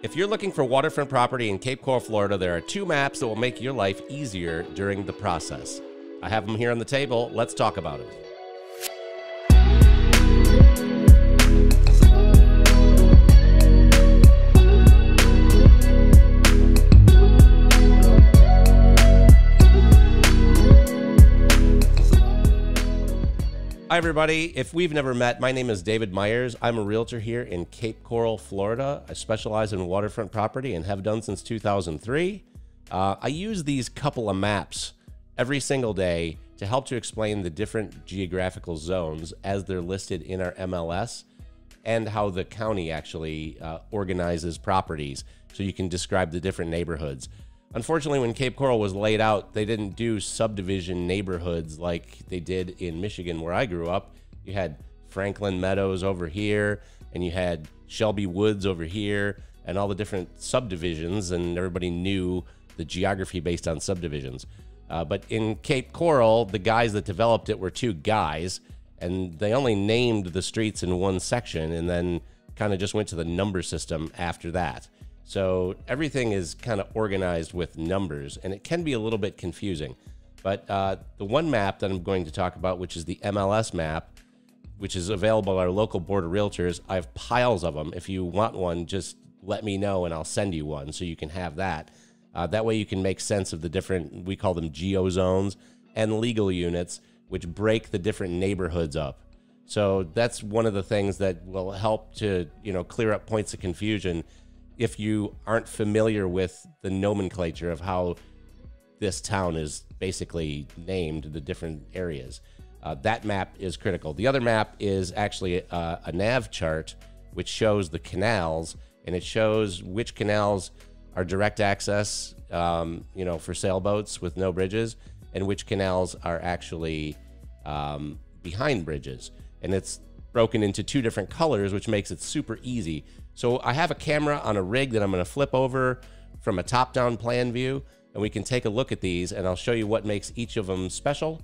If you're looking for waterfront property in Cape Coral, Florida, there are two maps that will make your life easier during the process. I have them here on the table. Let's talk about it. Hi, everybody. If we've never met, my name is David Myers. I'm a realtor here in Cape Coral, Florida. I specialize in waterfront property and have done since 2003. I use these couple of maps every single day to help to explain the different geographical zones as they're listed in our MLS and how the county actually organizes properties so you can describe the different neighborhoods. Unfortunately, when Cape Coral was laid out, they didn't do subdivision neighborhoods like they did in Michigan, where I grew up. You had Franklin Meadows over here, and you had Shelby Woods over here, and all the different subdivisions, and everybody knew the geography based on subdivisions. But in Cape Coral, the guys that developed it were two guys, and they only named the streets in one section, and then kind of just went to the number system after that. So everything is kind of organized with numbers, and it can be a little bit confusing. But the one map that I'm going to talk about, which is the MLS map, which is available at our local board of realtors, I have piles of them. If you want one, just let me know and I'll send you one so you can have that. That way you can make sense of the different, we call them geo zones, and legal units, which break the different neighborhoods up. So that's one of the things that will help to, clear up points of confusion if you aren't familiar with the nomenclature of how this town is basically named, the different areas. That map is critical. The other map is actually a nav chart, which shows the canals, and it shows which canals are direct access, for sailboats with no bridges, and which canals are actually behind bridges. And it's broken into two different colors, which makes it super easy. So I have a camera on a rig that I'm going to flip over from a top-down plan view, and we can take a look at these, and I'll show you what makes each of them special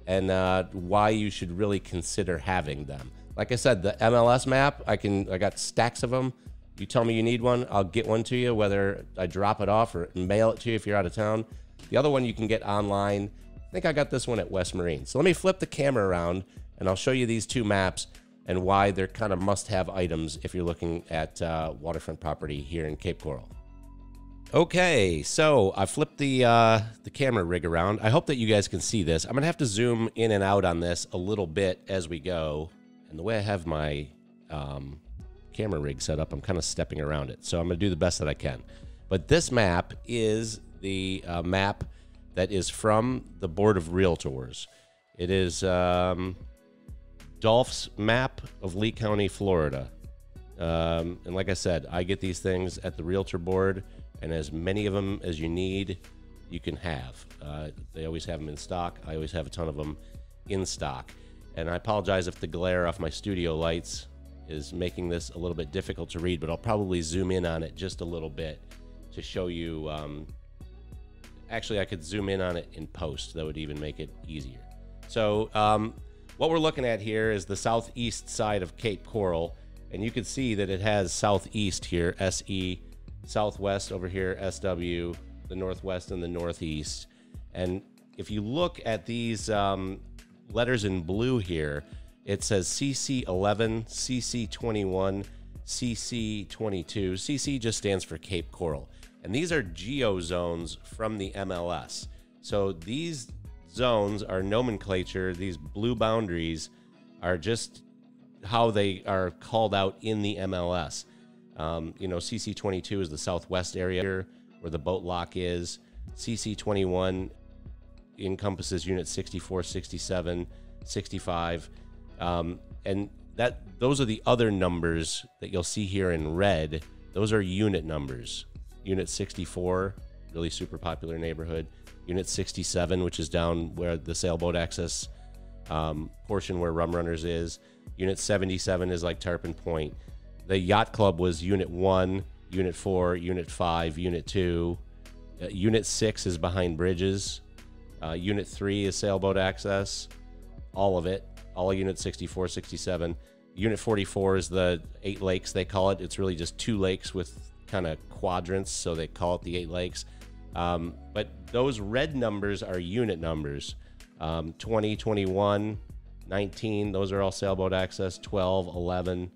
and why you should really consider having them. Like I said, the MLS map, I got stacks of them. You tell me you need one, I'll get one to you, whether I drop it off or mail it to you if you're out of town. The other one you can get online. I think I got this one at West Marine. So let me flip the camera around, and I'll show you these two maps and why they're kind of must-have items if you're looking at waterfront property here in Cape Coral. Okay, so I flipped the camera rig around. I hope that you guys can see this. I'm gonna have to zoom in and out on this a little bit as we go. And the way I have my camera rig set up, I'm kind of stepping around it. So I'm gonna do the best that I can. But this map is the map that is from the Board of Realtors. It is Dolph's map of Lee County, Florida. And like I said, I get these things at the Realtor Board, and as many of them as you need, you can have. They always have them in stock. I always have a ton of them in stock. And I apologize if the glare off my studio lights is making this a little bit difficult to read, but I'll probably zoom in on it just a little bit to show you. Actually, I could zoom in on it in post. That would even make it easier. So, what we're looking at here is the southeast side of Cape Coral, and you can see that it has southeast here, SE, southwest over here, SW, the northwest and the northeast. And if you look at these letters in blue here, it says CC11, CC21, CC22. CC just stands for Cape Coral. And these are geo zones from the MLS. So these zones are nomenclature. These blue boundaries are just how they are called out in the MLS. CC22 is the southwest area where the boat lock is. CC21 encompasses units 64, 67, 65. And those are the other numbers that you'll see here in red. Those are unit numbers. Unit 64, really super popular neighborhood. Unit 67, which is down where the sailboat access portion where Rum Runners is. Unit 77 is like Tarpon Point. The Yacht Club was Unit 1, Unit 4, Unit 5, Unit 2. Unit 6 is behind bridges. Unit 3 is sailboat access. All of it. All of Unit 64, 67. Unit 44 is the 8 lakes, they call it. It's really just 2 lakes with kind of quadrants, so they call it the 8 lakes. But those red numbers are unit numbers. 20, 21, 19, those are all sailboat access. 12, 11.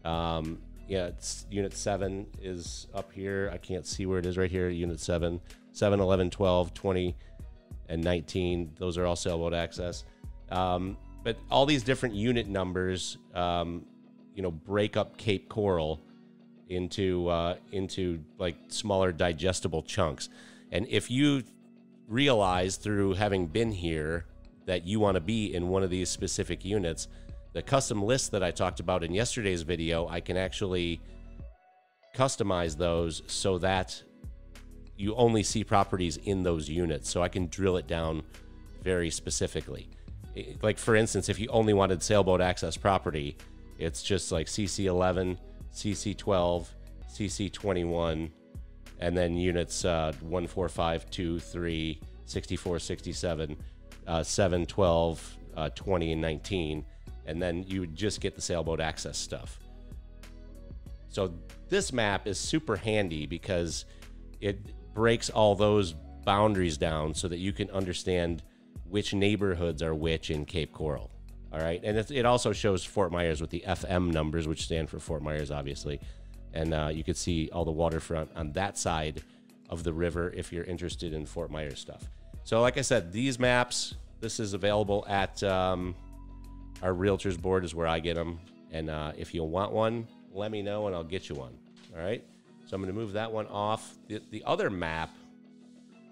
Yeah, it's unit 7 is up here. I can't see where it is right here. Unit 7, 7, 11, 12, 20, and 19. Those are all sailboat access. But all these different unit numbers, break up Cape Coral into like smaller digestible chunks. And if you realize through having been here that you want to be in one of these specific units, the custom list that I talked about in yesterday's video, I can actually customize those so that you only see properties in those units. So I can drill it down very specifically. Like for instance, if you only wanted sailboat access property, it's just like CC11, CC12, CC21, and then units 1, 4, 5, 2, 3, 64, 67, 7, 12, 20, and 19. And then you would just get the sailboat access stuff. So this map is super handy because it breaks all those boundaries down so that you can understand which neighborhoods are which in Cape Coral. All right, and it also shows Fort Myers with the FM numbers, which stand for Fort Myers, obviously. And you can see all the waterfront on that side of the river if you're interested in Fort Myers stuff. So like I said, these maps, this is available at our realtors board is where I get them. And if you want one, let me know and I'll get you one. All right, so I'm going to move that one off. The other map,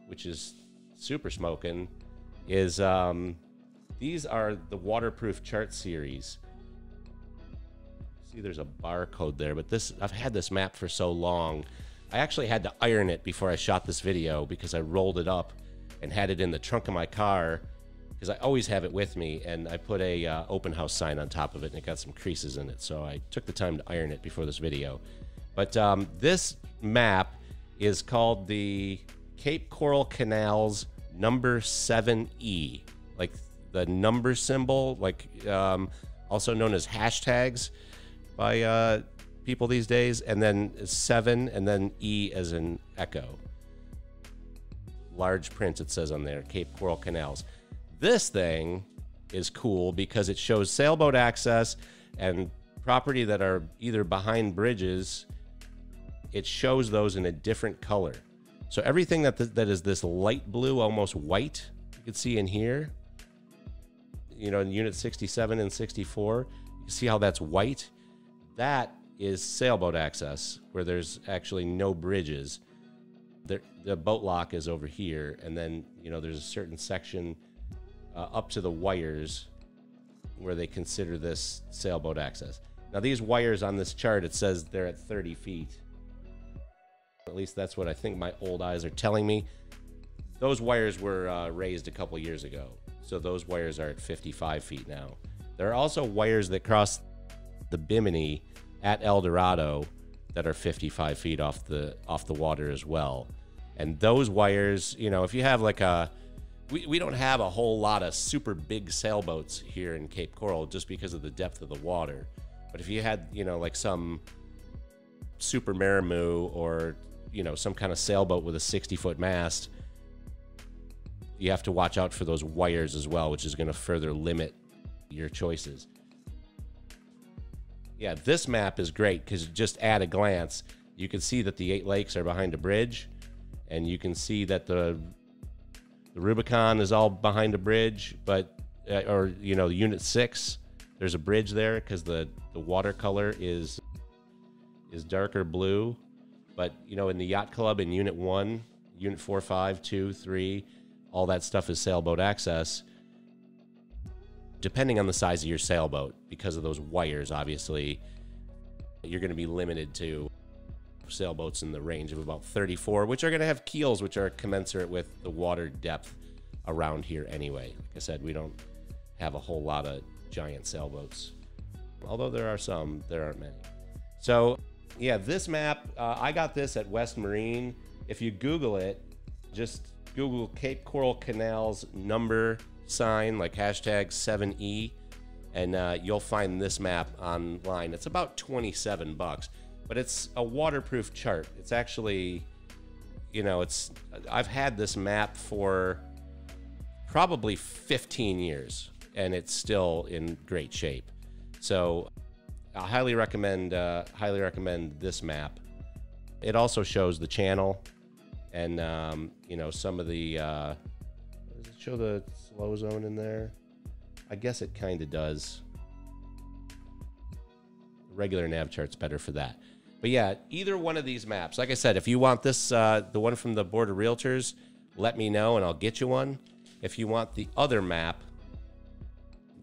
which is super smoking, is these are the waterproof chart series. See, there's a barcode there, but I've had this map for so long. I actually had to iron it before I shot this video because I rolled it up and had it in the trunk of my car because I always have it with me, and I put a open house sign on top of it and it got some creases in it, so I took the time to iron it before this video. But this map is called the Cape Coral Canals number 7E, like the number symbol, like also known as hashtags by people these days, and then 7 and then E as in echo. Large print it says on there, Cape Coral Canals. This thing is cool because it shows sailboat access and property that are either behind bridges. It shows those in a different color. So everything that is this light blue, almost white, you can see in here, in unit 67 and 64, you see how that's white? That is sailboat access, where there's actually no bridges. The boat lock is over here, and then, there's a certain section up to the wires where they consider this sailboat access. Now, these wires on this chart, it says they're at 30 feet. At least that's what I think my old eyes are telling me. Those wires were raised a couple years ago, so those wires are at 55 feet now. There are also wires that cross the Bimini at El Dorado that are 55 feet off the water as well. And those wires, if you have like we don't have a whole lot of super big sailboats here in Cape Coral just because of the depth of the water. But if you had, like some Super Marimoo or, some kind of sailboat with a 60-foot mast, you have to watch out for those wires as well, which is going to further limit your choices. Yeah, this map is great because just at a glance, you can see that the 8 lakes are behind a bridge, and you can see that the Rubicon is all behind a bridge, but Unit 6, there's a bridge there because the watercolor is darker blue. But in the yacht club in Unit 1, Unit 4, 5, 2, 3, all that stuff is sailboat access. Depending on the size of your sailboat, because of those wires, obviously, you're going to be limited to sailboats in the range of about 34, which are going to have keels which are commensurate with the water depth around here anyway. Like I said, we don't have a whole lot of giant sailboats, although there are some, there aren't many. So yeah, this map, I got this at West Marine. If you Google it, just Google Cape Coral Canals number sign, like hashtag 7E, and you'll find this map online. It's about $27. but it's a waterproof chart. It's actually, you know, I've had this map for probably 15 years and it's still in great shape. So I highly recommend this map. It also shows the channel and, you know, some of the, does it show the slow zone in there? I guess it kind of does. The regular nav chart's better for that. But yeah, either one of these maps, like I said, if you want this, the one from the Board of Realtors, let me know and I'll get you one. If you want the other map,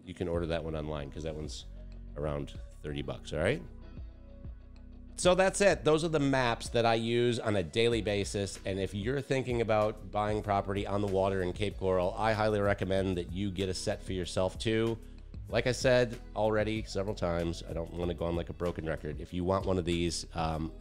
you can order that one online because that one's around 30 bucks, all right? So that's it. Those are the maps that I use on a daily basis. And if you're thinking about buying property on the water in Cape Coral, I highly recommend that you get a set for yourself too. Like I said already several times, I don't want to go on like a broken record. If you want one of these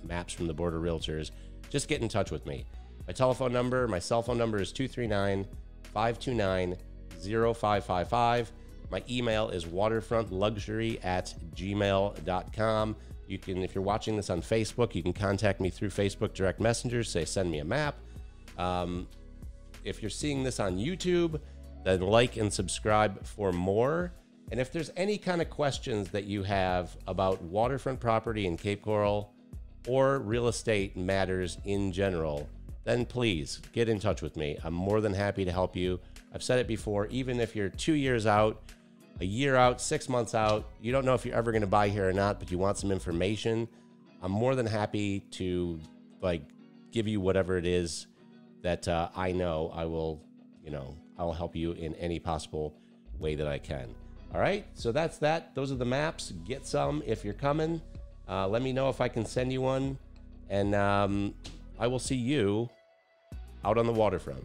maps from the Board of Realtors, just get in touch with me. My telephone number, my cell phone number is 239-529-0555. My email is waterfrontluxury@gmail.com. You can, if you're watching this on Facebook, you can contact me through Facebook direct messenger, say send me a map. If you're seeing this on YouTube, then like and subscribe for more. And if there's any kind of questions that you have about waterfront property in Cape Coral or real estate matters in general, then please get in touch with me. I'm more than happy to help you. I've said it before, even if you're 2 years out, a year out, 6 months out, you don't know if you're ever going to buy here or not, but you want some information, I'm more than happy to like give you whatever it is that I know. I will, you know, I'll help you in any possible way that I can. All right, so that's that. Those are the maps. Get some if you're coming. Let me know if I can send you one, and I will see you out on the waterfront.